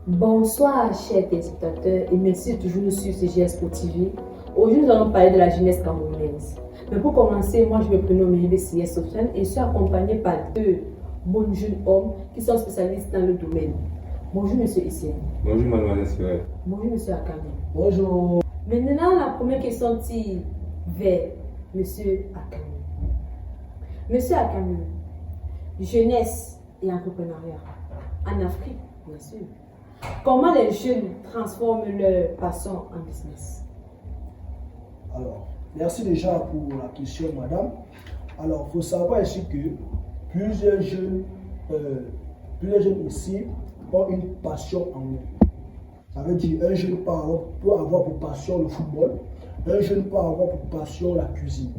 Bonsoir, chers téléspectateurs, et merci de toujours nous suivre sur GS TV. Aujourd'hui, nous allons parler de la jeunesse camerounaise. Mais pour commencer, moi, je me prénomme Yves Sofiane et je suis accompagné par deux bons jeunes hommes qui sont spécialistes dans le domaine. Bonjour, monsieur Etienne. Bonjour, mademoiselle Sirel. Bonjour, monsieur Akame. Bonjour. Maintenant, la première question tire vers monsieur Akame. Monsieur Akame, jeunesse et entrepreneuriat en Afrique, bien sûr. Comment les jeunes transforment leur passion en business? Alors, merci déjà pour la question, madame. Alors, il faut savoir ici que plusieurs jeunes ici ont une passion en eux. Ça veut dire un jeune peut avoir pour passion le football, un jeune peut avoir pour passion la cuisine.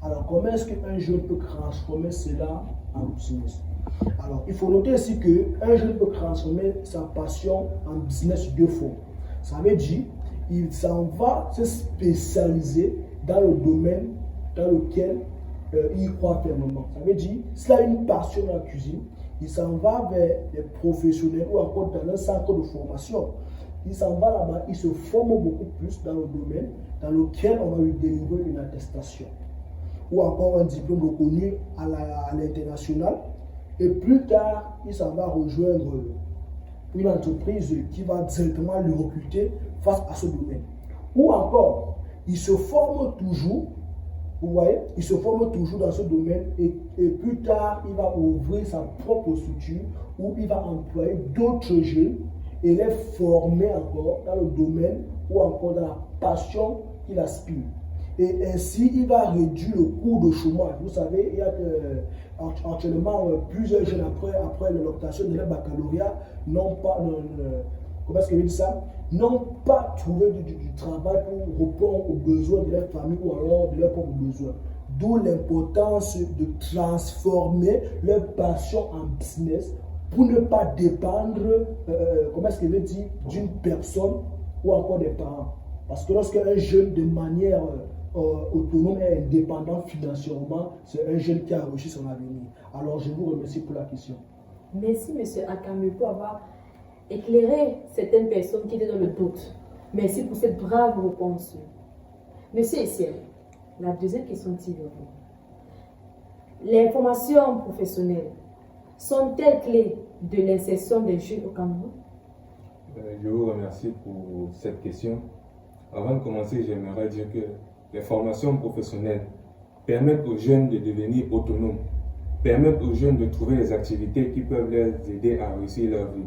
Alors, comment est-ce qu'un jeune peut transformer cela en business? Alors, il faut noter ici qu'un jeune peut transformer sa passion en business de fond. Ça veut dire il s'en va se spécialiser dans le domaine dans lequel il croit fermement. Ça veut dire, s'il a une passion dans la cuisine, il s'en va vers des professionnels ou encore dans un centre de formation. Il s'en va là-bas, il se forme beaucoup plus dans le domaine dans lequel on va lui délivrer une attestation ou encore un diplôme reconnu à l'international. Et plus tard, il s'en va rejoindre une entreprise qui va directement le recruter face à ce domaine. Ou encore, il se forme toujours, vous voyez, il se forme toujours dans ce domaine et plus tard, il va ouvrir sa propre structure où il va employer d'autres jeunes et les former encore dans le domaine ou encore dans la passion qu'il aspire. Et ainsi, il va réduire le coût de chômage. Vous savez, il y a actuellement plusieurs jeunes après l'obtention de leur baccalauréat n'ont pas, comment est-ce que je dis ça, n'ont pas trouvé du travail pour répondre aux besoins de leur famille ou alors de leurs propres besoins. D'où l'importance de transformer leur passion en business pour ne pas dépendre, comment est-ce que je dis, d'une personne ou encore des parents. Parce que lorsqu'un jeune de manière autonome et indépendant financièrement, c'est un jeune qui a réussi son avenir. Alors je vous remercie pour la question. Merci, monsieur Akame, pour avoir éclairé certaines personnes qui étaient dans le doute. Merci pour cette brave réponse. Monsieur Etienne, la deuxième question tire vers vous. Les formations professionnelles sont-elles clés de l'insertion des jeunes au Cameroun? Je vous remercie pour cette question. Avant de commencer, j'aimerais dire que les formations professionnelles permettent aux jeunes de devenir autonomes, permettent aux jeunes de trouver des activités qui peuvent les aider à réussir leur vie.